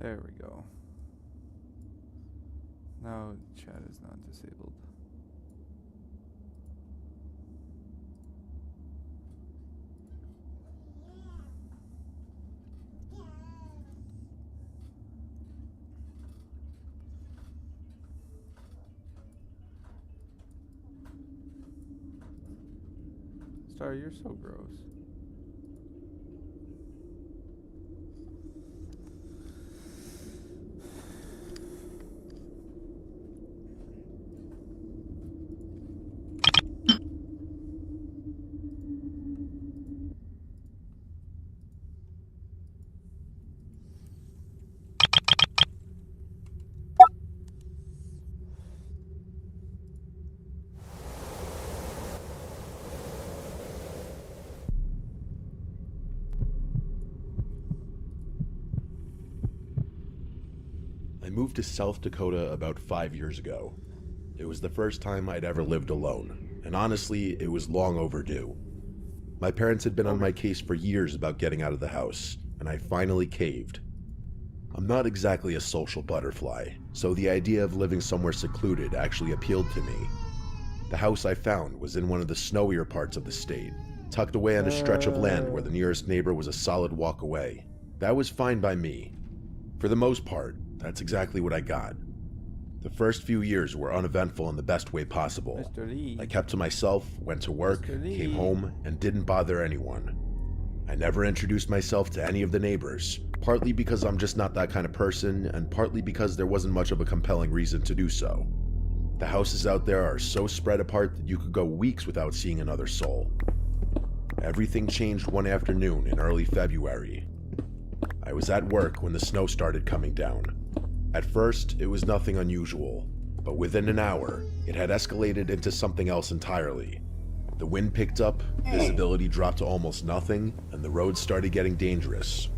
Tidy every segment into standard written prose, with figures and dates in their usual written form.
There we go. Now chat is not disabled. Star, you're so gross. I moved to South Dakota about 5 years ago. It was the first time I'd ever lived alone, and honestly, it was long overdue. My parents had been on my case for years about getting out of the house, and I finally caved. I'm not exactly a social butterfly, so the idea of living somewhere secluded actually appealed to me. The house I found was in one of the snowier parts of the state, tucked away on a stretch of land where the nearest neighbor was a solid walk away. That was fine by me. For the most part, that's exactly what I got. The first few years were uneventful in the best way possible. Mr. Lee. I kept to myself, went to work, Mr. Lee. came home, and didn't bother anyone. I never introduced myself to any of the neighbors, partly because I'm just not that kind of person, and partly because there wasn't much of a compelling reason to do so. The houses out there are so spread apart that you could go weeks without seeing another soul. Everything changed one afternoon in early February. I was at work when the snow started coming down. At first, it was nothing unusual, but within an hour, it had escalated into something else entirely. The wind picked up, visibility dropped to almost nothing, and the roads started getting dangerous.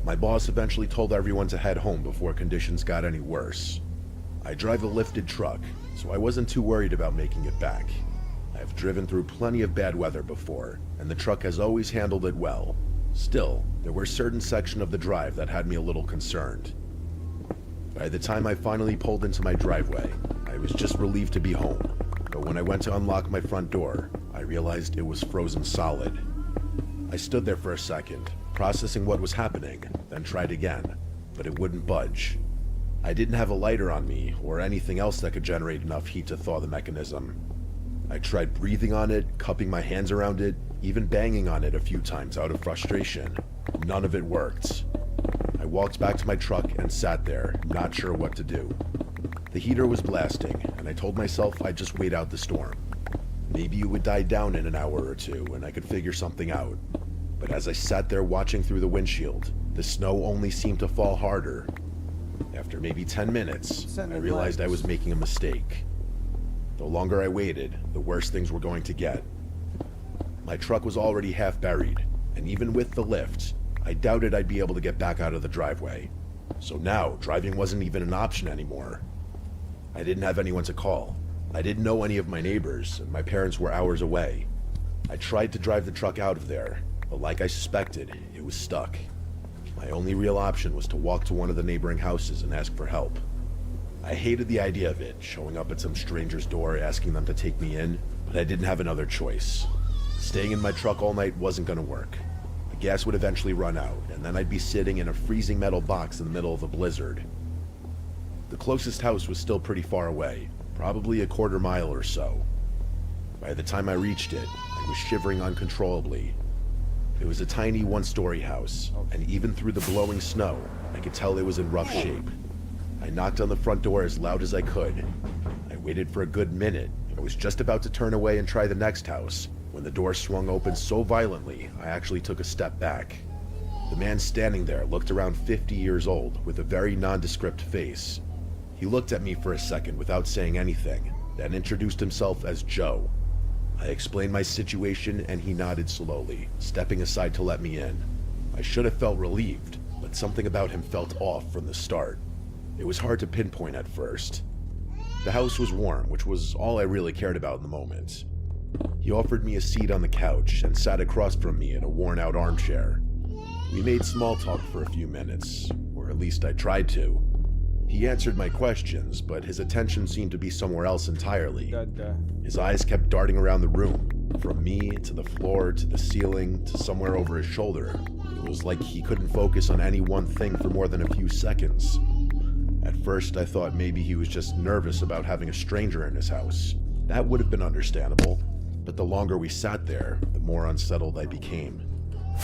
My boss eventually told everyone to head home before conditions got any worse. I drive a lifted truck, so I wasn't too worried about making it back. I've driven through plenty of bad weather before, and the truck has always handled it well. Still, there were certain sections of the drive that had me a little concerned. By the time I finally pulled into my driveway, I was just relieved to be home. But when I went to unlock my front door, I realized it was frozen solid. I stood there for a second, processing what was happening, then tried again, but it wouldn't budge. I didn't have a lighter on me or anything else that could generate enough heat to thaw the mechanism. I tried breathing on it, cupping my hands around it, even banging on it a few times out of frustration. None of it worked. I walked back to my truck and sat there, not sure what to do. The heater was blasting, and I told myself I'd just wait out the storm. Maybe it would die down in an hour or two, and I could figure something out. But as I sat there watching through the windshield, the snow only seemed to fall harder. After maybe 10 minutes, I realized I was making a mistake. The longer I waited, the worse things were going to get. My truck was already half buried, and even with the lift, I doubted I'd be able to get back out of the driveway. So now, driving wasn't even an option anymore. I didn't have anyone to call. I didn't know any of my neighbors, and my parents were hours away. I tried to drive the truck out of there, but like I suspected, it was stuck. My only real option was to walk to one of the neighboring houses and ask for help. I hated the idea of it, showing up at some stranger's door asking them to take me in, but I didn't have another choice. Staying in my truck all night wasn't gonna work. The gas would eventually run out, and then I'd be sitting in a freezing metal box in the middle of a blizzard. The closest house was still pretty far away, probably a quarter mile or so. By the time I reached it, I was shivering uncontrollably. It was a tiny one-story house, and even through the blowing snow, I could tell it was in rough shape. I knocked on the front door as loud as I could. I waited for a good minute. I was just about to turn away and try the next house, when the door swung open so violently, I actually took a step back. The man standing there looked around 50 years old, with a very nondescript face. He looked at me for a second without saying anything, then introduced himself as Joe. I explained my situation and he nodded slowly, stepping aside to let me in. I should have felt relieved, but something about him felt off from the start. It was hard to pinpoint at first. The house was warm, which was all I really cared about in the moment. He offered me a seat on the couch and sat across from me in a worn-out armchair. We made small talk for a few minutes, or at at least I tried to. He answered my questions, but his attention seemed to be somewhere else entirely. His eyes kept darting around the room, from me to the floor to the ceiling to somewhere over his shoulder. It was like he couldn't focus on any one thing for more than a few seconds. At first, I thought maybe he was just nervous about having a stranger in his house. That would have been understandable, but the longer we sat there, the more unsettled I became.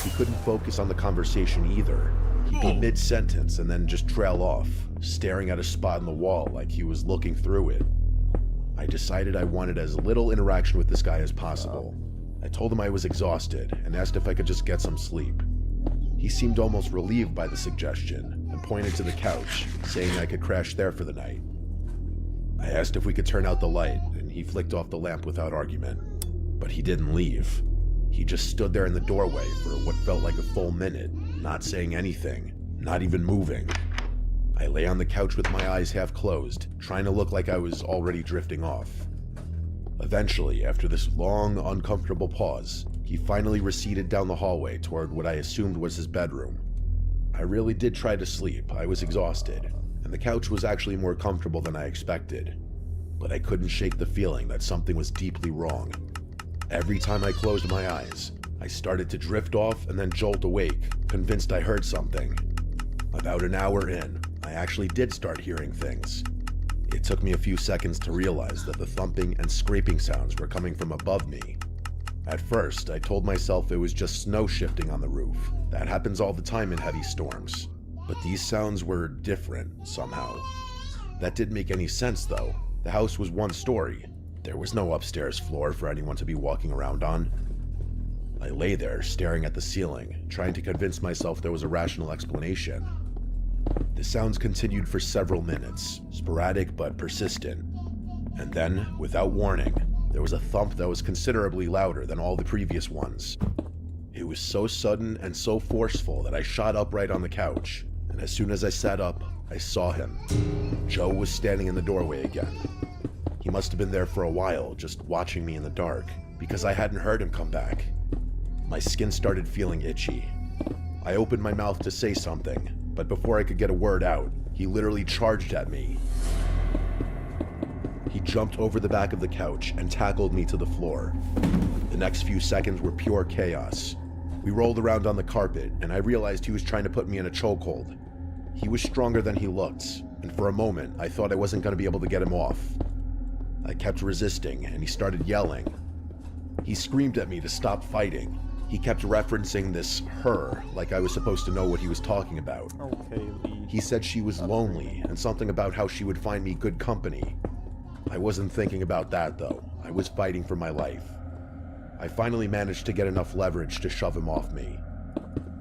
He couldn't focus on the conversation either. He'd be mid-sentence and then just trail off, staring at a spot in the wall like he was looking through it. I decided I wanted as little interaction with this guy as possible. I told him I was exhausted and asked if I could just get some sleep. He seemed almost relieved by the suggestion and pointed to the couch, saying I could crash there for the night. I asked if we could turn out the light, and he flicked off the lamp without argument. But he didn't leave. He just stood there in the doorway for what felt like a full minute, not saying anything, not even moving. I lay on the couch with my eyes half closed, trying to look like I was already drifting off. Eventually, after this long, uncomfortable pause, he finally receded down the hallway toward what I assumed was his bedroom. I really did try to sleep. I was exhausted, and the couch was actually more comfortable than I expected. But I couldn't shake the feeling that something was deeply wrong. Every time I closed my eyes, I started to drift off and then jolt awake, convinced I heard something. About an hour in, I actually did start hearing things. It took me a few seconds to realize that the thumping and scraping sounds were coming from above me. At first, I told myself it was just snow shifting on the roof. That happens all the time in heavy storms. But these sounds were different, somehow. That didn't make any sense, though. The house was one story. There was no upstairs floor for anyone to be walking around on. I lay there, staring at the ceiling, trying to convince myself there was a rational explanation. The sounds continued for several minutes, sporadic but persistent. And then, without warning, there was a thump that was considerably louder than all the previous ones. It was so sudden and so forceful that I shot upright on the couch, and as soon as I sat up, I saw him. Joe was standing in the doorway again. He must have been there for a while, just watching me in the dark, because I hadn't heard him come back. My skin started feeling itchy. I opened my mouth to say something, but before I could get a word out, he literally charged at me. He jumped over the back of the couch and tackled me to the floor. The next few seconds were pure chaos. We rolled around on the carpet, and I realized he was trying to put me in a chokehold. He was stronger than he looked, and for a moment, I thought I wasn't going to be able to get him off. I kept resisting, and he started yelling. He screamed at me to stop fighting. He kept referencing this her, like I was supposed to know what he was talking about. Okay, Lee. He said she was lonely, and something about how she would find me good company. I wasn't thinking about that, though. I was fighting for my life. I finally managed to get enough leverage to shove him off me.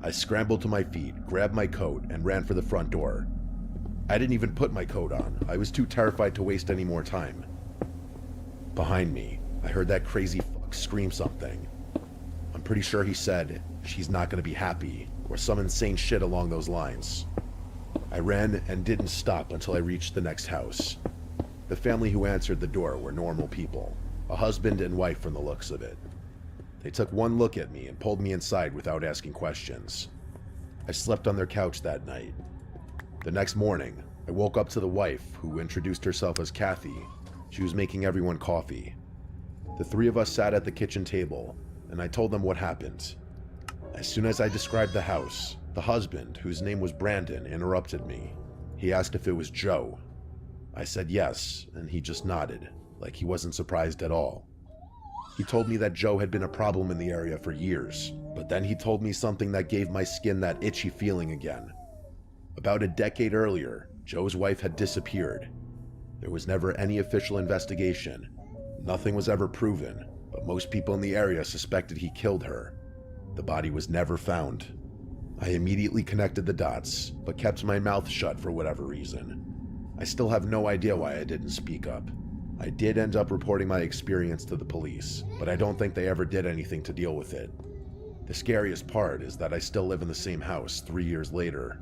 I scrambled to my feet, grabbed my coat, and ran for the front door. I didn't even put my coat on. I was too terrified to waste any more time. Behind me, I heard that crazy fuck scream something. I'm pretty sure he said, "She's not gonna be happy," or some insane shit along those lines. I ran and didn't stop until I reached the next house. The family who answered the door were normal people, a husband and wife from the looks of it. They took one look at me and pulled me inside without asking questions. I slept on their couch that night. The next morning, I woke up to the wife, who introduced herself as Kathy. She was making everyone coffee. The three of us sat at the kitchen table, and I told them what happened. As soon as I described the house, the husband, whose name was Brandon, interrupted me. He asked if it was Joe. I said yes, and he just nodded, like he wasn't surprised at all. He told me that Joe had been a problem in the area for years, but then he told me something that gave my skin that itchy feeling again. About a decade earlier, Joe's wife had disappeared. There was never any official investigation. Nothing was ever proven, but most people in the area suspected he killed her. The body was never found. I immediately connected the dots, but kept my mouth shut for whatever reason. I still have no idea why I didn't speak up. I did end up reporting my experience to the police, but I don't think they ever did anything to deal with it. The scariest part is that I still live in the same house 3 years later.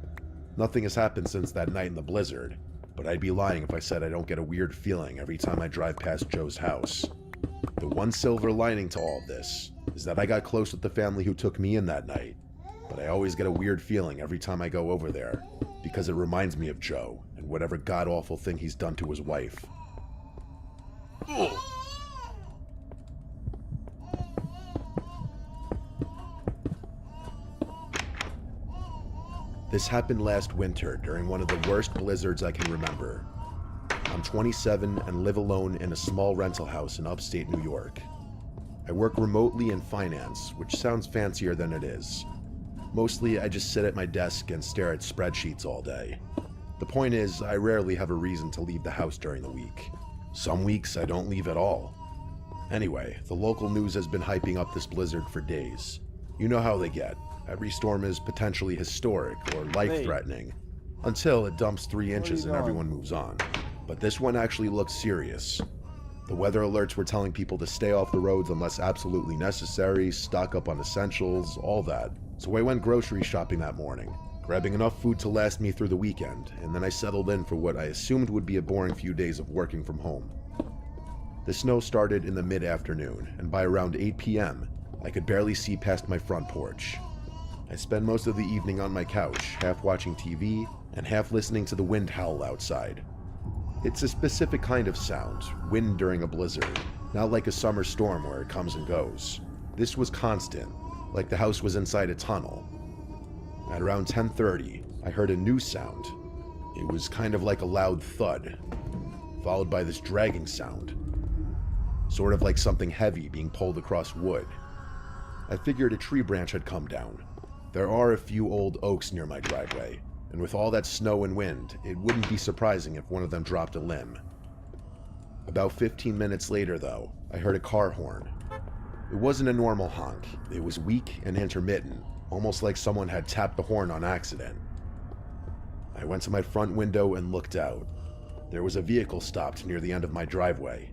Nothing has happened since that night in the blizzard, but I'd be lying if I said I don't get a weird feeling every time I drive past Joe's house. The one silver lining to all of this is that I got close with the family who took me in that night. but I always get a weird feeling every time I go over there, because it reminds me of Joe and whatever god-awful thing he's done to his wife. Ugh. This happened last winter during one of the worst blizzards I can remember. I'm 27 and live alone in a small rental house in upstate New York. I work remotely in finance, which sounds fancier than it is. Mostly, I just sit at my desk and stare at spreadsheets all day. The point is, I rarely have a reason to leave the house during the week. Some weeks, I don't leave at all. Anyway, the local news has been hyping up this blizzard for days. You know how they get. Every storm is potentially historic or life-threatening, until it dumps 3 inches and everyone moves on. But this one actually looks serious. The weather alerts were telling people to stay off the roads unless absolutely necessary, stock up on essentials, all that. So I went grocery shopping that morning, grabbing enough food to last me through the weekend, and then I settled in for what I assumed would be a boring few days of working from home. The snow started in the mid-afternoon, and by around 8 p.m., I could barely see past my front porch. I spend most of the evening on my couch, half watching TV and half listening to the wind howl outside. It's a specific kind of sound, wind during a blizzard, not like a summer storm where it comes and goes. This was constant, like the house was inside a tunnel. At around 10:30, I heard a new sound. It was kind of like a loud thud, followed by this dragging sound, sort of like something heavy being pulled across wood. I figured a tree branch had come down. There are a few old oaks near my driveway, and with all that snow and wind, it wouldn't be surprising if one of them dropped a limb. About 15 minutes later, though, I heard a car horn. It wasn't a normal honk. It was weak and intermittent, almost like someone had tapped the horn on accident. I went to my front window and looked out. There was a vehicle stopped near the end of my driveway.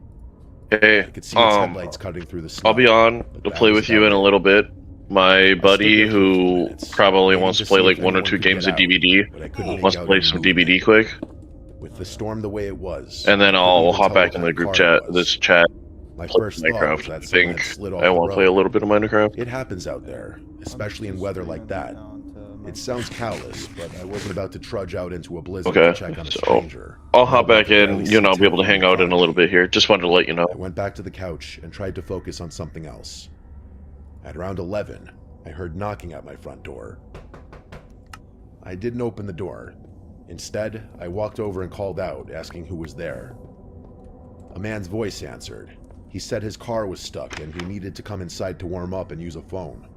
Hey, I could see its headlights cutting through the snow. I'll be on to play with you in a little bit. My buddy, who probably wants to play like 1 or 2 games of DBD, wants to play some DBD quick. With the storm the way it was, and then I'll hop back in the group chat, this chat, my first Minecraft. I think I want to play a little bit of Minecraft. It happens out there, especially in weather like that. It sounds callous, but I wasn't about to trudge out into a blizzard to check on a stranger. I'll hop back in, you know, I'll be able to hang out in a little bit here. Just wanted to let you know. I went back to the couch and tried to focus on something else. At around 11, I heard knocking at my front door. I didn't open the door. Instead, I walked over and called out, asking who was there. A man's voice answered. He said his car was stuck and he needed to come inside to warm up and use a phone.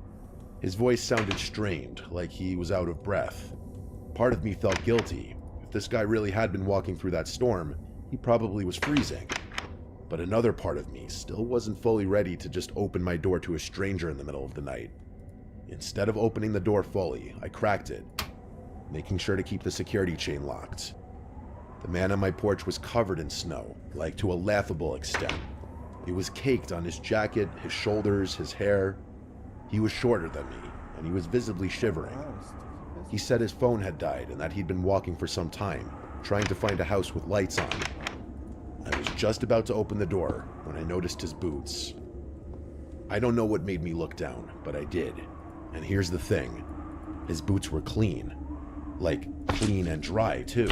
His voice sounded strained, like he was out of breath. Part of me felt guilty. If this guy really had been walking through that storm, he probably was freezing. But another part of me still wasn't fully ready to just open my door to a stranger in the middle of the night. Instead of opening the door fully, I cracked it, making sure to keep the security chain locked. The man on my porch was covered in snow, like to a laughable extent. It was caked on his jacket, his shoulders, his hair. He was shorter than me, and he was visibly shivering. He said his phone had died and that he'd been walking for some time, trying to find a house with lights on. I was just about to open the door when I noticed his boots. I don't know what made me look down, but I did. And here's the thing. His boots were clean. Like, clean and dry, too.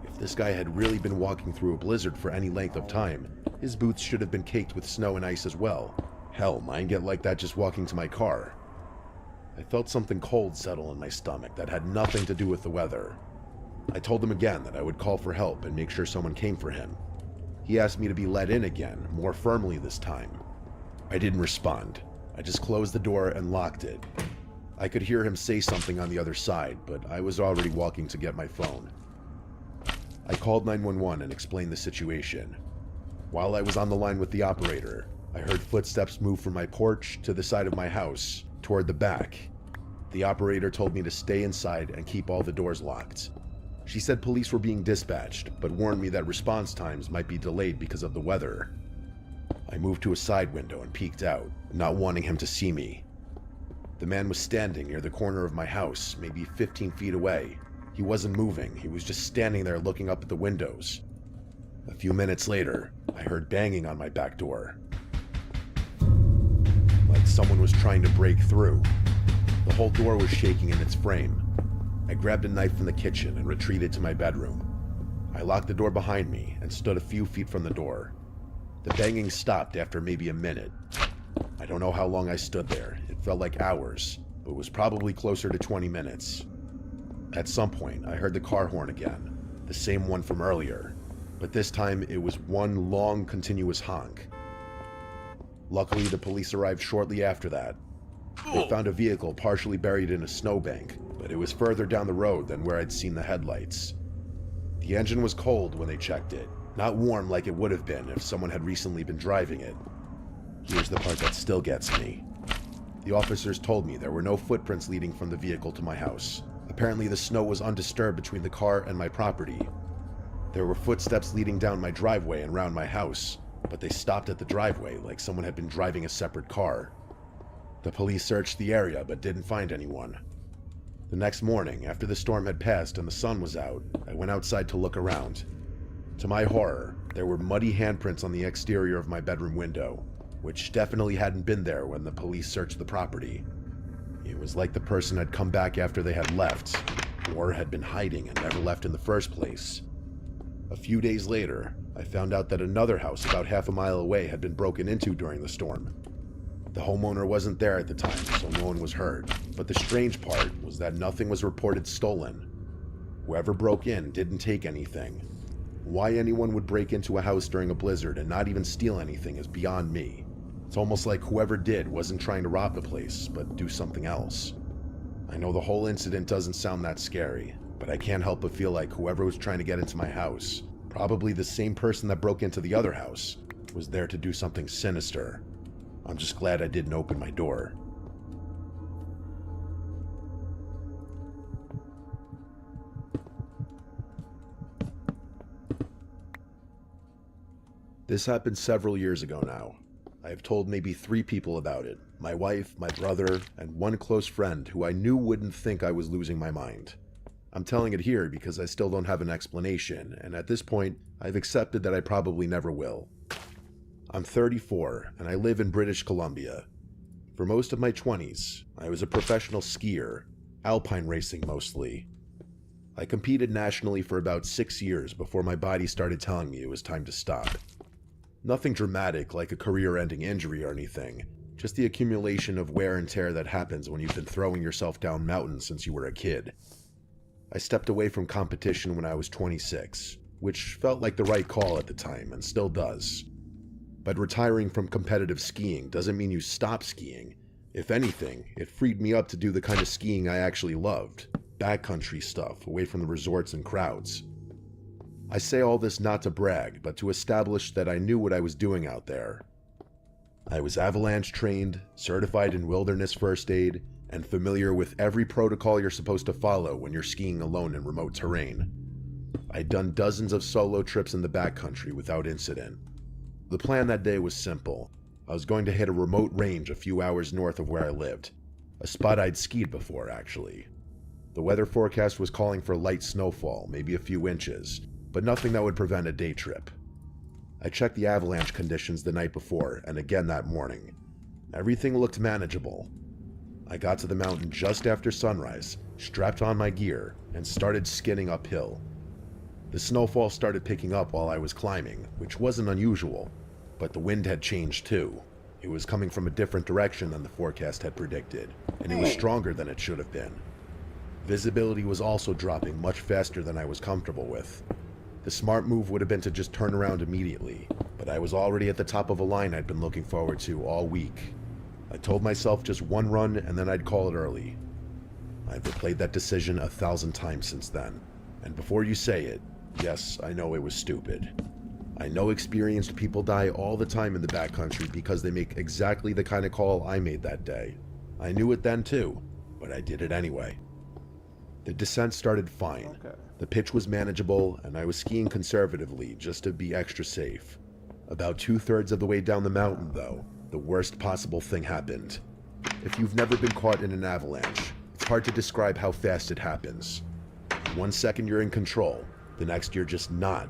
If this guy had really been walking through a blizzard for any length of time, his boots should have been caked with snow and ice as well. Hell, mine get like that just walking to my car. I felt something cold settle in my stomach that had nothing to do with the weather. I told him again that I would call for help and make sure someone came for him. He asked me to be let in again, more firmly this time. I didn't respond. I just closed the door and locked it. I could hear him say something on the other side, but I was already walking to get my phone. I called 911 and explained the situation. While I was on the line with the operator, I heard footsteps move from my porch to the side of my house, toward the back. The operator told me to stay inside and keep all the doors locked. She said police were being dispatched, but warned me that response times might be delayed because of the weather. I moved to a side window and peeked out, not wanting him to see me. The man was standing near the corner of my house, maybe 15 feet away. He wasn't moving, he was just standing there looking up at the windows. A few minutes later, I heard banging on my back door. Like someone was trying to break through. The whole door was shaking in its frame. I grabbed a knife from the kitchen and retreated to my bedroom. I locked the door behind me and stood a few feet from the door. The banging stopped after maybe a minute. I don't know how long I stood there. It felt like hours, but it was probably closer to 20 minutes. At some point, I heard the car horn again, the same one from earlier, but this time it was one long, continuous honk. Luckily, the police arrived shortly after that. They found a vehicle partially buried in a snowbank, but it was further down the road than where I'd seen the headlights. The engine was cold when they checked it, not warm like it would have been if someone had recently been driving it. Here's the part that still gets me. The officers told me there were no footprints leading from the vehicle to my house. Apparently the snow was undisturbed between the car and my property. There were footsteps leading down my driveway and around my house, but they stopped at the driveway like someone had been driving a separate car. The police searched the area but didn't find anyone. The next morning, after the storm had passed and the sun was out, I went outside to look around. To my horror, there were muddy handprints on the exterior of my bedroom window, which definitely hadn't been there when the police searched the property. It was like the person had come back after they had left, or had been hiding and never left in the first place. A few days later, I found out that another house about half a mile away had been broken into during the storm. The homeowner wasn't there at the time, so no one was hurt, but the strange part was that nothing was reported stolen. Whoever broke in didn't take anything. Why anyone would break into a house during a blizzard and not even steal anything is beyond me. It's almost like whoever did wasn't trying to rob the place, but do something else. I know the whole incident doesn't sound that scary, but I can't help but feel like whoever was trying to get into my house, probably the same person that broke into the other house, was there to do something sinister. I'm just glad I didn't open my door. This happened several years ago now. I have told maybe 3 people about it. My wife, my brother, and one close friend who I knew wouldn't think I was losing my mind. I'm telling it here because I still don't have an explanation, and at this point, I've accepted that I probably never will. I'm 34, and I live in British Columbia. For most of my 20s, I was a professional skier, alpine racing mostly. I competed nationally for about 6 years before my body started telling me it was time to stop. Nothing dramatic like a career-ending injury or anything, just the accumulation of wear and tear that happens when you've been throwing yourself down mountains since you were a kid. I stepped away from competition when I was 26, which felt like the right call at the time and still does. But retiring from competitive skiing doesn't mean you stop skiing. If anything, it freed me up to do the kind of skiing I actually loved, backcountry stuff away from the resorts and crowds. I say all this not to brag, but to establish that I knew what I was doing out there. I was avalanche trained, certified in wilderness first aid, and familiar with every protocol you're supposed to follow when you're skiing alone in remote terrain. I'd done dozens of solo trips in the backcountry without incident. The plan that day was simple. I was going to hit a remote range a few hours north of where I lived, a spot I'd skied before actually. The weather forecast was calling for light snowfall, maybe a few inches, but nothing that would prevent a day trip. I checked the avalanche conditions the night before and again that morning. Everything looked manageable. I got to the mountain just after sunrise, strapped on my gear, and started skidding uphill. The snowfall started picking up while I was climbing, which wasn't unusual, but the wind had changed too. It was coming from a different direction than the forecast had predicted, and it was stronger than it should have been. Visibility was also dropping much faster than I was comfortable with. The smart move would have been to just turn around immediately, but I was already at the top of a line I'd been looking forward to all week. I told myself just one run and then I'd call it early. I've replayed that decision 1,000 times since then, and before you say it, yes, I know it was stupid. I know experienced people die all the time in the backcountry because they make exactly the kind of call I made that day. I knew it then too, but I did it anyway. The descent started fine. The pitch was manageable, and I was skiing conservatively just to be extra safe. About 2/3 of the way down the mountain, though, the worst possible thing happened. If you've never been caught in an avalanche, it's hard to describe how fast it happens. 1 second you're in control, the next you're just not.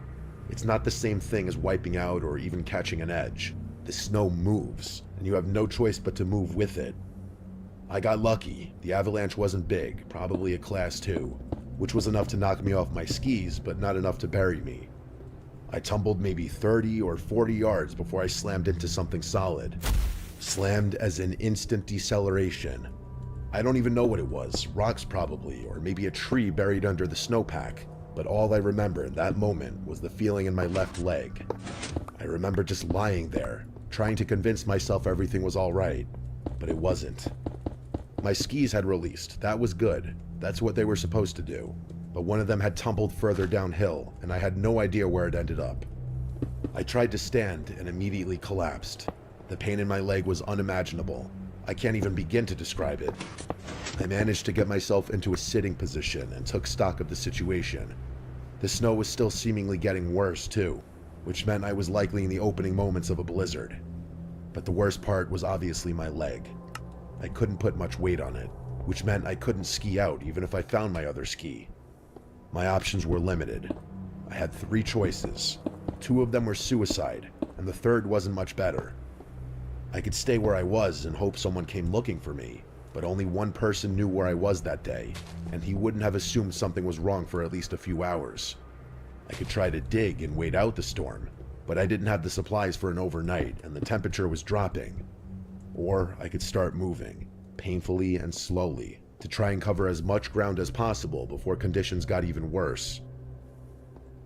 It's not the same thing as wiping out or even catching an edge. The snow moves, and you have no choice but to move with it. I got lucky. The avalanche wasn't big, probably a class 2, which was enough to knock me off my skis, but not enough to bury me. I tumbled maybe 30 or 40 yards before I slammed into something solid. Slammed as in instant deceleration. I don't even know what it was, rocks probably, or maybe a tree buried under the snowpack, but all I remember in that moment was the feeling in my left leg. I remember just lying there, trying to convince myself everything was alright, but it wasn't. My skis had released, that was good, that's what they were supposed to do, but one of them had tumbled further downhill, and I had no idea where it ended up. I tried to stand and immediately collapsed. The pain in my leg was unimaginable. I can't even begin to describe it. I managed to get myself into a sitting position and took stock of the situation. The snow was still seemingly getting worse too, which meant I was likely in the opening moments of a blizzard. But the worst part was obviously my leg. I couldn't put much weight on it, which meant I couldn't ski out even if I found my other ski. My options were limited. I had 3 choices. 2 of them were suicide, and the third wasn't much better. I could stay where I was and hope someone came looking for me, but only one person knew where I was that day, and he wouldn't have assumed something was wrong for at least a few hours. I could try to dig and wait out the storm, but I didn't have the supplies for an overnight, and the temperature was dropping. Or I could start moving, painfully and slowly, to try and cover as much ground as possible before conditions got even worse.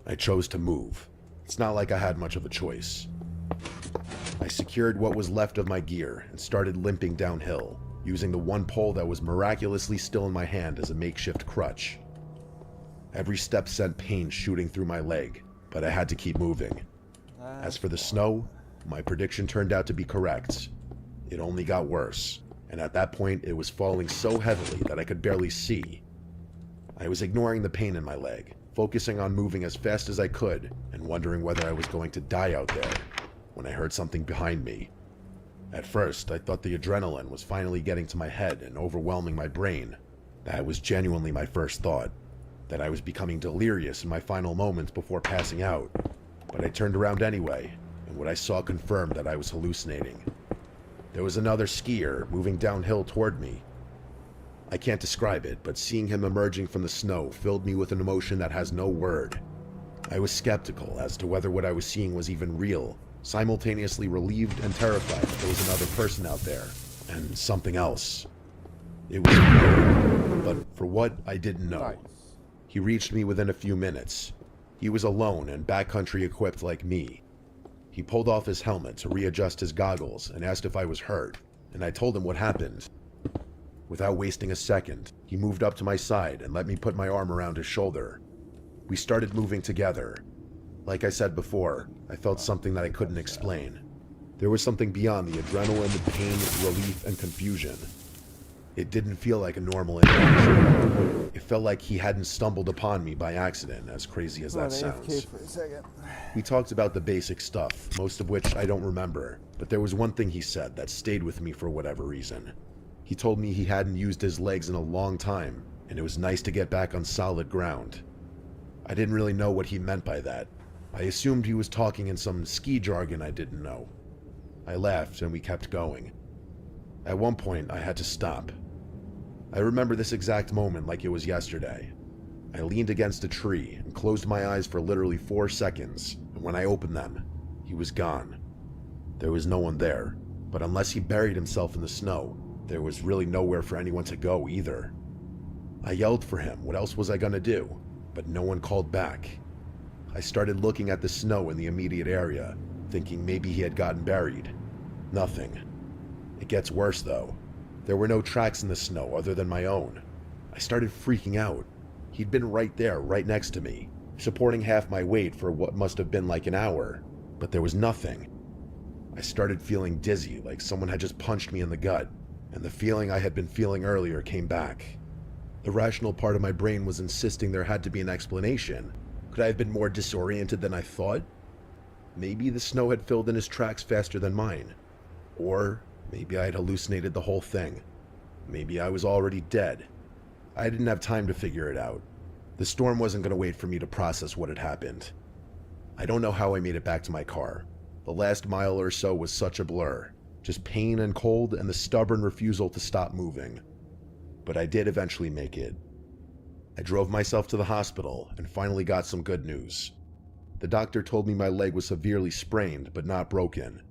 I chose to move. It's not like I had much of a choice. I secured what was left of my gear and started limping downhill, using the one pole that was miraculously still in my hand as a makeshift crutch. Every step sent pain shooting through my leg, but I had to keep moving. As for the snow, my prediction turned out to be correct. It only got worse, and at that point it was falling so heavily that I could barely see. I was ignoring the pain in my leg, focusing on moving as fast as I could, and wondering whether I was going to die out there, when I heard something behind me. At first, I thought the adrenaline was finally getting to my head and overwhelming my brain. That was genuinely my first thought, that I was becoming delirious in my final moments before passing out. But I turned around anyway, and what I saw confirmed that I was hallucinating. There was another skier moving downhill toward me. I can't describe it, but seeing him emerging from the snow filled me with an emotion that has no word. I was skeptical as to whether what I was seeing was even real, simultaneously relieved and terrified that there was another person out there, and something else. It was weird, but for what, I didn't know. Nice. He reached me within a few minutes. He was alone and backcountry equipped like me. He pulled off his helmet to readjust his goggles and asked if I was hurt, and I told him what happened. Without wasting a second, he moved up to my side and let me put my arm around his shoulder. We started moving together. Like I said before, I felt something that I couldn't explain. There was something beyond the adrenaline, the pain, relief, and confusion. It didn't feel like a normal interaction. It felt like he hadn't stumbled upon me by accident, as crazy as that sounds. For a second. We talked about the basic stuff, most of which I don't remember, but there was one thing he said that stayed with me for whatever reason. He told me he hadn't used his legs in a long time, and it was nice to get back on solid ground. I didn't really know what he meant by that. I assumed he was talking in some ski jargon I didn't know. I laughed and we kept going. At one point, I had to stop. I remember this exact moment like it was yesterday. I leaned against a tree and closed my eyes for literally 4 seconds, and when I opened them, he was gone. There was no one there, but unless he buried himself in the snow, there was really nowhere for anyone to go either. I yelled for him, what else was I gonna do? But no one called back. I started looking at the snow in the immediate area, thinking maybe he had gotten buried. Nothing. It gets worse though. There were no tracks in the snow other than my own. I started freaking out. He'd been right there, right next to me, supporting half my weight for what must have been like an hour, but there was nothing. I started feeling dizzy, like someone had just punched me in the gut, and the feeling I had been feeling earlier came back. The rational part of my brain was insisting there had to be an explanation. Could I have been more disoriented than I thought? Maybe the snow had filled in his tracks faster than mine. Or maybe I had hallucinated the whole thing. Maybe I was already dead. I didn't have time to figure it out. The storm wasn't going to wait for me to process what had happened. I don't know how I made it back to my car. The last mile or so was such a blur. just pain and cold and the stubborn refusal to stop moving. But I did eventually make it. I drove myself to the hospital and finally got some good news. The doctor told me my leg was severely sprained but not broken.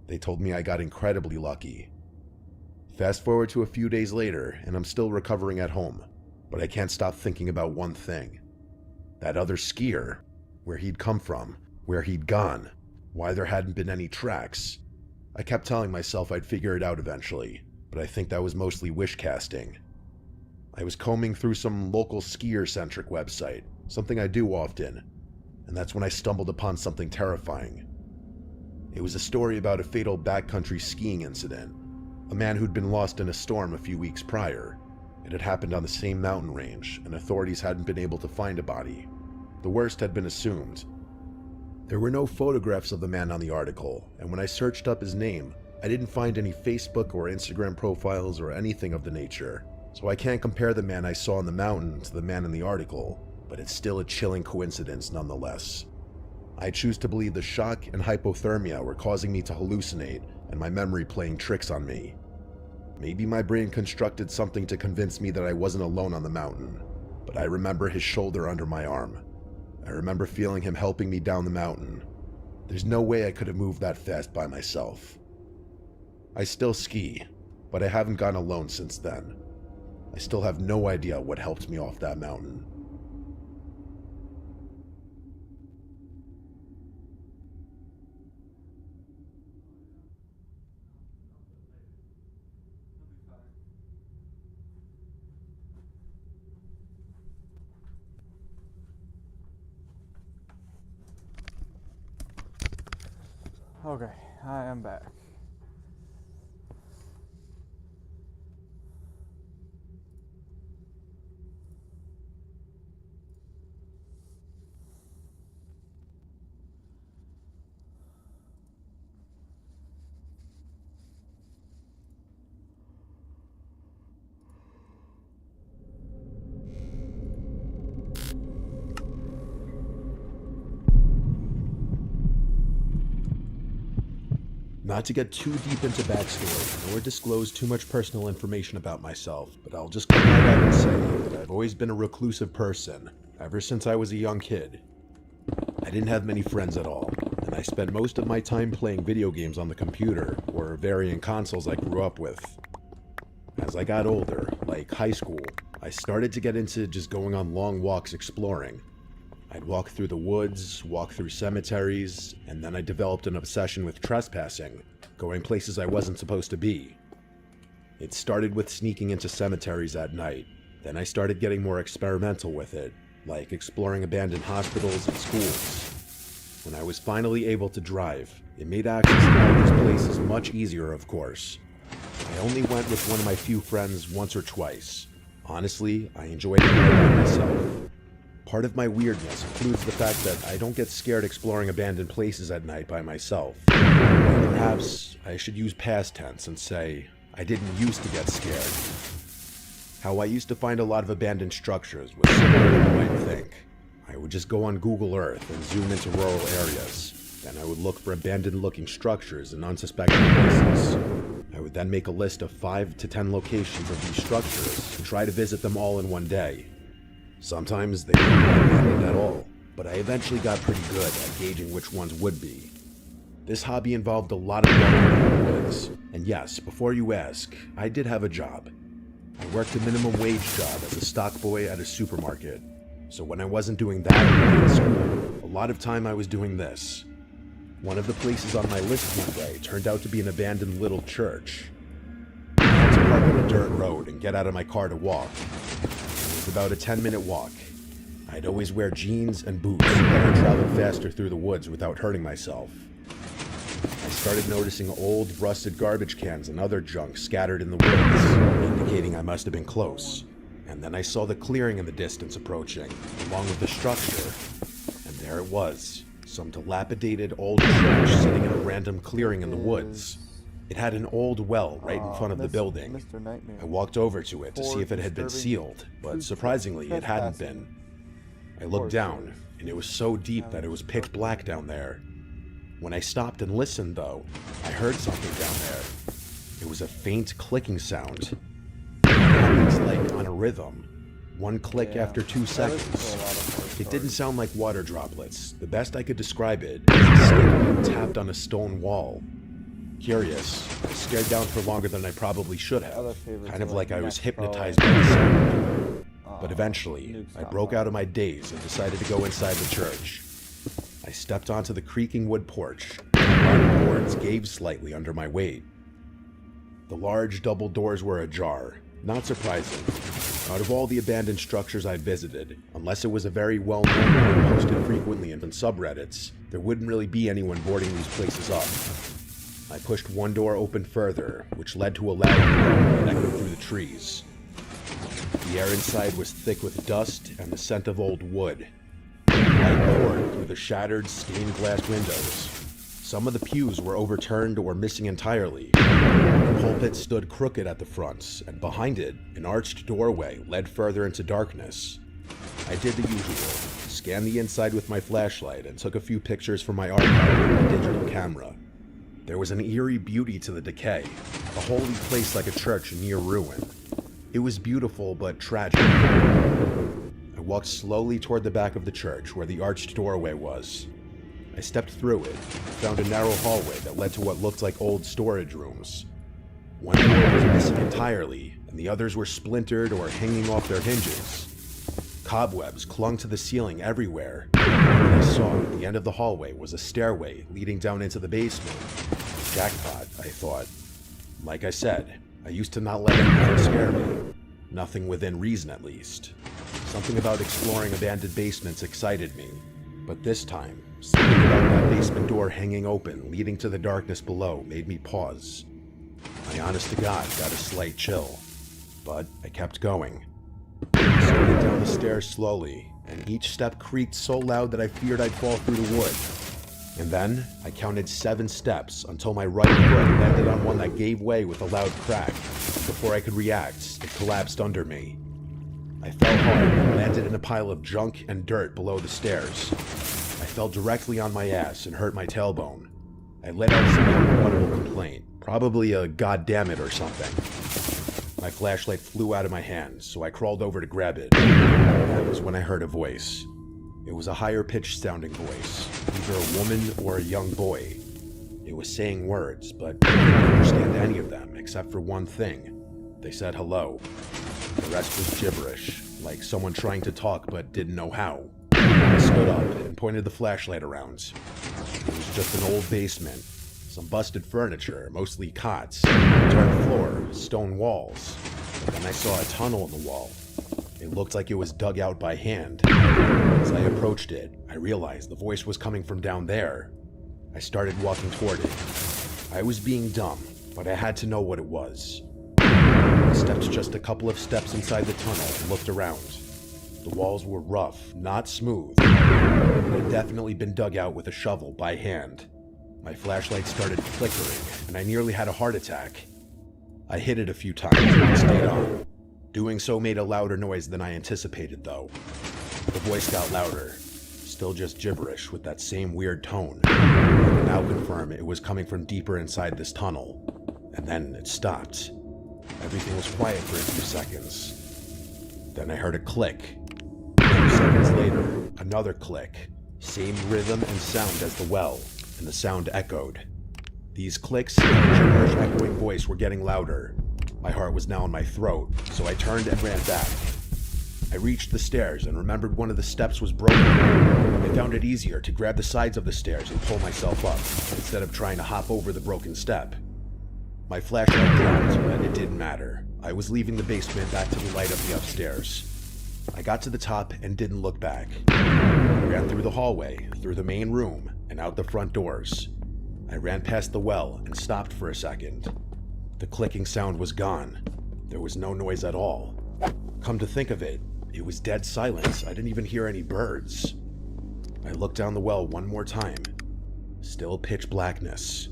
They told me I got incredibly lucky. Fast forward to a few days later and I'm still recovering at home, but I can't stop thinking about one thing. That other skier, where he'd come from, where he'd gone, why there hadn't been any tracks. I kept telling myself I'd figure it out eventually, but I think that was mostly wish casting. I was combing through some local skier-centric website, something I do often, and that's when I stumbled upon something terrifying. It was a story about a fatal backcountry skiing incident. A man who'd been lost in a storm a few weeks prior. It had happened on the same mountain range, and authorities hadn't been able to find a body. The worst had been assumed. There were no photographs of the man on the article, and when I searched up his name, I didn't find any Facebook or Instagram profiles or anything of the nature. So I can't compare the man I saw on the mountain to the man in the article, but it's still a chilling coincidence nonetheless. I choose to believe the shock and hypothermia were causing me to hallucinate and my memory playing tricks on me. Maybe my brain constructed something to convince me that I wasn't alone on the mountain, but I remember his shoulder under my arm. I remember feeling him helping me down the mountain. There's no way I could have moved that fast by myself. I still ski, but I haven't gone alone since then. I still have no idea what helped me off that mountain. Okay, I am back. Not to get too deep into backstory, nor disclose too much personal information about myself, but I'll just come right out and say that I've always been a reclusive person, ever since I was a young kid. I didn't have many friends at all, and I spent most of my time playing video games on the computer, or varying consoles I grew up with. As I got older, like high school, I started to get into just going on long walks exploring. I'd walk through the woods, walk through cemeteries, and then I developed an obsession with trespassing, going places I wasn't supposed to be. It started with sneaking into cemeteries at night. Then I started getting more experimental with it, like exploring abandoned hospitals and schools. When I was finally able to drive, it made access to all these places much easier, of course. I only went with one of my few friends once or twice. Honestly, I enjoyed it more by myself. Part of my weirdness includes the fact that I don't get scared exploring abandoned places at night by myself. Perhaps I should use past tense and say, I didn't used to get scared. How I used to find a lot of abandoned structures was similar to you might think. I would just go on Google Earth and zoom into rural areas. Then I would look for abandoned-looking structures in unsuspecting places. I would then make a list of 5 to 10 locations of these structures and try to visit them all in one day. Sometimes they weren't abandoned at all, but I eventually got pretty good at gauging which ones would be. This hobby involved a lot of walking in the woods, and yes, before you ask, I did have a job. I worked a minimum wage job as a stock boy at a supermarket, so when I wasn't doing that in school, a lot of time I was doing this. One of the places on my list one day turned out to be an abandoned little church. I had to park on a dirt road and get out of my car to walk. It was about a 10-minute walk. I'd always wear jeans and boots so that I traveled faster through the woods without hurting myself. I started noticing old, rusted garbage cans and other junk scattered in the woods, indicating I must have been close. And then I saw the clearing in the distance approaching, along with the structure. And there it was, some dilapidated old church sitting in a random clearing in the woods. It had an old well right in front of the building. I walked over to it to see if it had been sealed, but surprisingly it hadn't been. I looked down, and it was so deep that it was pitch black down there. When I stopped and listened, though, I heard something down there. It was a faint clicking sound. It's like on a rhythm. One click after 2 seconds. It didn't sound like water droplets. The best I could describe it is a stick being tapped on a stone wall. Curious, I stared down for longer than I probably should have, kind of like I was hypnotized by the sound. But eventually, I broke out of my daze and decided to go inside the church. I stepped onto the creaking wood porch, and the boards gave slightly under my weight. The large double doors were ajar. Not surprising. Out of all the abandoned structures I visited, unless it was a very well-known one posted frequently in subreddits, there wouldn't really be anyone boarding these places up. I pushed one door open further, which led to a loud roar that echoed through the trees. The air inside was thick with dust and the scent of old wood. Light poured through the shattered, stained glass windows. Some of the pews were overturned or missing entirely. The pulpit stood crooked at the front, and behind it, an arched doorway led further into darkness. I did the usual, scanned the inside with my flashlight and took a few pictures for my archive with my digital camera. There was an eerie beauty to the decay, a holy place like a church near ruin. It was beautiful but tragic. I walked slowly toward the back of the church where the arched doorway was. I stepped through it, found a narrow hallway that led to what looked like old storage rooms. One door was missing entirely, and the others were splintered or hanging off their hinges. Cobwebs clung to the ceiling everywhere. What I saw at the end of the hallway was a stairway leading down into the basement. Jackpot, I thought. Like I said, I used to not let anything scare me. Nothing within reason, at least. Something about exploring abandoned basements excited me. But this time, something about that basement door hanging open, leading to the darkness below, made me pause. I honest to God got a slight chill. But I kept going. I started down the stairs slowly, and each step creaked so loud that I feared I'd fall through the wood. And then, I counted 7 steps until my right foot landed on one that gave way with a loud crack. Before I could react, it collapsed under me. I fell hard and landed in a pile of junk and dirt below the stairs. I fell directly on my ass and hurt my tailbone. I let out some unaudible complaint, probably a "goddammit" or something. My flashlight flew out of my hands, so I crawled over to grab it. That was when I heard a voice. It was a higher-pitched sounding voice, either a woman or a young boy. It was saying words, but I didn't understand any of them, except for one thing. They said hello. The rest was gibberish, like someone trying to talk but didn't know how. I stood up and pointed the flashlight around. It was just an old basement. Some busted furniture, mostly cots, dirt floor, stone walls. Then I saw a tunnel in the wall. It looked like it was dug out by hand. As I approached it, I realized the voice was coming from down there. I started walking toward it. I was being dumb, but I had to know what it was. I stepped just a couple of steps inside the tunnel and looked around. The walls were rough, not smooth. It had definitely been dug out with a shovel by hand. My flashlight started flickering, and I nearly had a heart attack. I hit it a few times and it stayed on. Doing so made a louder noise than I anticipated, though. The voice got louder, still just gibberish with that same weird tone. I could now confirm it was coming from deeper inside this tunnel. And then it stopped. Everything was quiet for a few seconds. Then I heard a click. A few seconds later, another click. Same rhythm and sound as the well, and the sound echoed. These clicks and the gibberish echoing voice were getting louder. My heart was now in my throat, so I turned and ran back. I reached the stairs and remembered one of the steps was broken. I found it easier to grab the sides of the stairs and pull myself up, instead of trying to hop over the broken step. My flashlight dropped, but it didn't matter. I was leaving the basement back to the light of the upstairs. I got to the top and didn't look back. I ran through the hallway, through the main room, and out the front doors. I ran past the well and stopped for a second. The clicking sound was gone. There was no noise at all. Come to think of it, it was dead silence. I didn't even hear any birds. I looked down the well one more time. Still pitch blackness.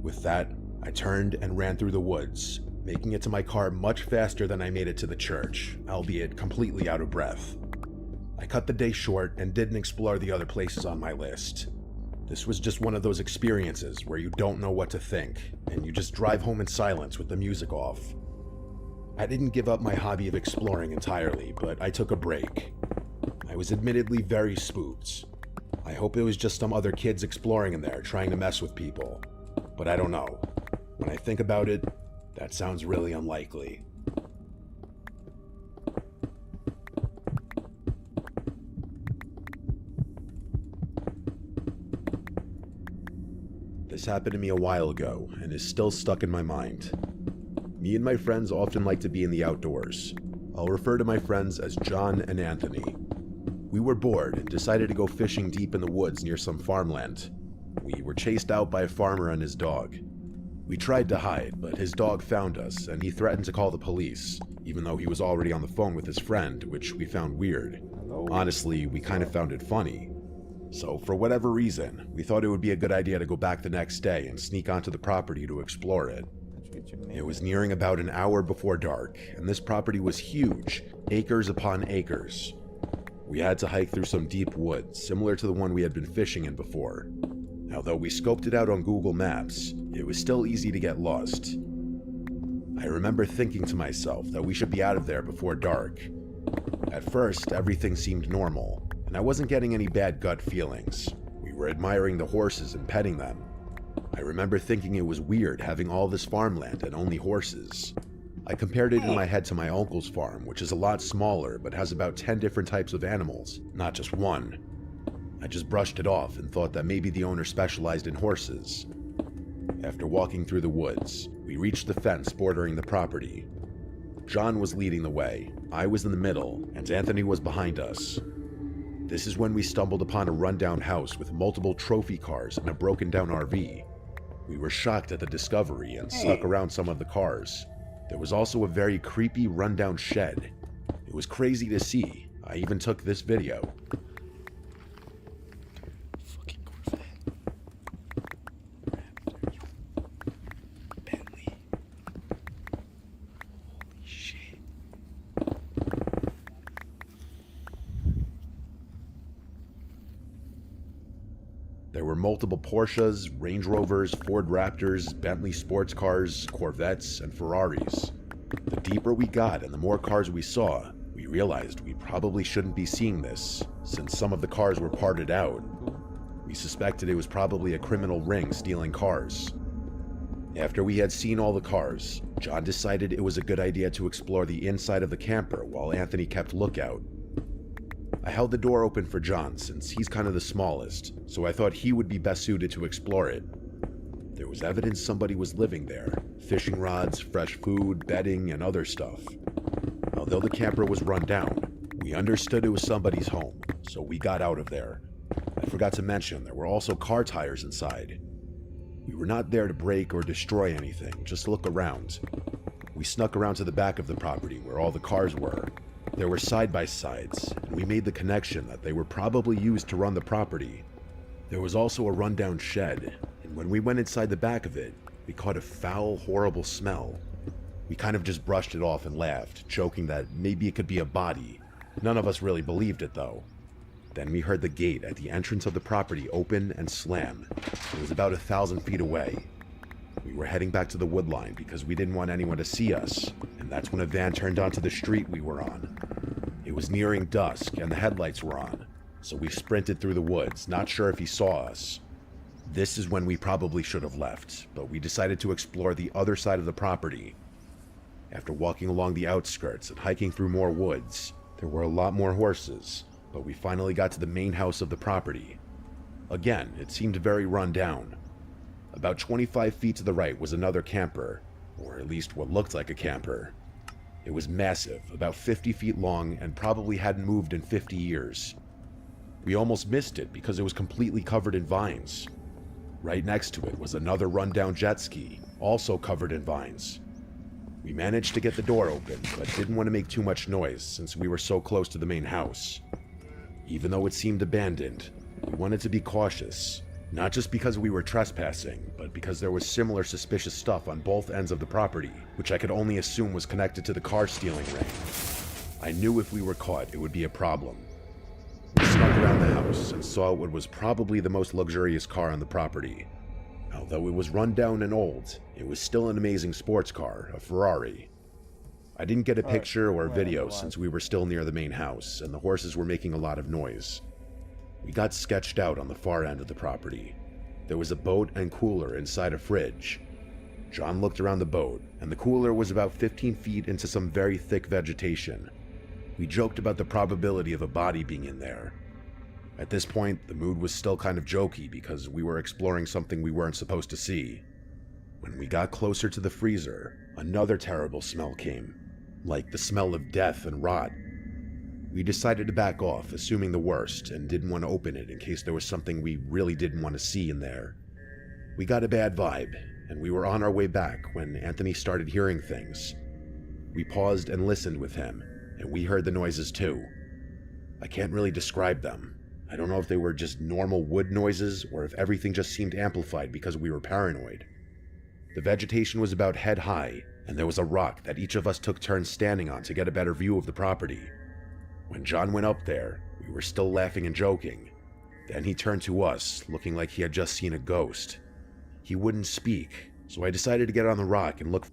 With that, I turned and ran through the woods, making it to my car much faster than I made it to the church, albeit completely out of breath. I cut the day short and didn't explore the other places on my list. This was just one of those experiences where you don't know what to think, and you just drive home in silence with the music off. I didn't give up my hobby of exploring entirely, but I took a break. I was admittedly very spooked. I hope it was just some other kids exploring in there trying to mess with people, but I don't know. When I think about it, that sounds really unlikely. This happened to me a while ago and is still stuck in my mind. Me and my friends often like to be in the outdoors. I'll refer to my friends as John and Anthony. We were bored and decided to go fishing deep in the woods near some farmland. We were chased out by a farmer and his dog. We tried to hide, but his dog found us and he threatened to call the police, even though he was already on the phone with his friend, which we found weird. Honestly, we kind of found it funny. So for whatever reason, we thought it would be a good idea to go back the next day and sneak onto the property to explore it. It was nearing about an hour before dark, and this property was huge, acres upon acres. We had to hike through some deep woods, similar to the one we had been fishing in before. Although we scoped it out on Google Maps, it was still easy to get lost. I remember thinking to myself that we should be out of there before dark. At first, everything seemed normal, and I wasn't getting any bad gut feelings. We were admiring the horses and petting them. I remember thinking it was weird having all this farmland and only horses. I compared it in my head to my uncle's farm, which is a lot smaller but has about 10 different types of animals, not just one. I just brushed it off and thought that maybe the owner specialized in horses. After walking through the woods, we reached the fence bordering the property. John was leading the way, I was in the middle, and Anthony was behind us. This is when we stumbled upon a rundown house with multiple trophy cars and a broken down RV. We were shocked at the discovery and snuck around some of the cars. There was also a very creepy rundown shed. It was crazy to see. I even took this video. Fucking Corvette. Raptor. Bentley. Holy shit. There were multiple Porsches, Range Rovers, Ford Raptors, Bentley sports cars, Corvettes, and Ferraris. The deeper we got and the more cars we saw, we realized we probably shouldn't be seeing this, since some of the cars were parted out. We suspected it was probably a criminal ring stealing cars. After we had seen all the cars, John decided it was a good idea to explore the inside of the camper while Anthony kept lookout. I held the door open for John since he's kind of the smallest, so I thought he would be best suited to explore it. There was evidence somebody was living there, fishing rods, fresh food, bedding, and other stuff. Although the camper was run down, we understood it was somebody's home, so we got out of there. I forgot to mention there were also car tires inside. We were not there to break or destroy anything, just look around. We snuck around to the back of the property where all the cars were. There were side-by-sides, and we made the connection that they were probably used to run the property. There was also a rundown shed, and when we went inside the back of it, we caught a foul, horrible smell. We kind of just brushed it off and laughed, joking that maybe it could be a body. None of us really believed it, though. Then we heard the gate at the entrance of the property open and slam. It was about 1,000 feet away. We were heading back to the woodline because we didn't want anyone to see us, and that's when a van turned onto the street we were on. It was nearing dusk and the headlights were on, so we sprinted through the woods, not sure if he saw us. This is when we probably should have left, but we decided to explore the other side of the property. After walking along the outskirts and hiking through more woods, there were a lot more horses, but we finally got to the main house of the property. Again, it seemed very run down. About 25 feet to the right was another camper, or at least what looked like a camper. It was massive, about 50 feet long, and probably hadn't moved in 50 years. We almost missed it because it was completely covered in vines. Right next to it was another rundown jet ski, also covered in vines. We managed to get the door open, but didn't want to make too much noise since we were so close to the main house. Even though it seemed abandoned, we wanted to be cautious. Not just because we were trespassing, but because there was similar suspicious stuff on both ends of the property, which I could only assume was connected to the car stealing ring. I knew if we were caught, it would be a problem. snuck around the house and saw what was probably the most luxurious car on the property. Although it was run down and old, it was still an amazing sports car, a Ferrari. I didn't get a picture or a video since we were still near the main house and the horses were making a lot of noise. We got sketched out on the far end of the property. There was a boat and cooler inside a fridge. John looked around the boat, and the cooler was about 15 feet into some very thick vegetation. We joked about the probability of a body being in there. At this point, the mood was still kind of jokey because we were exploring something we weren't supposed to see. When we got closer to the freezer, another terrible smell came, like the smell of death and rot. We decided to back off, assuming the worst, and didn't want to open it in case there was something we really didn't want to see in there. We got a bad vibe, and we were on our way back when Anthony started hearing things. We paused and listened with him, and we heard the noises too. I can't really describe them. I don't know if they were just normal wood noises or if everything just seemed amplified because we were paranoid. The vegetation was about head high, and there was a rock that each of us took turns standing on to get a better view of the property. When John went up there, we were still laughing and joking. Then he turned to us, looking like he had just seen a ghost. He wouldn't speak, so I decided to get on the rock and look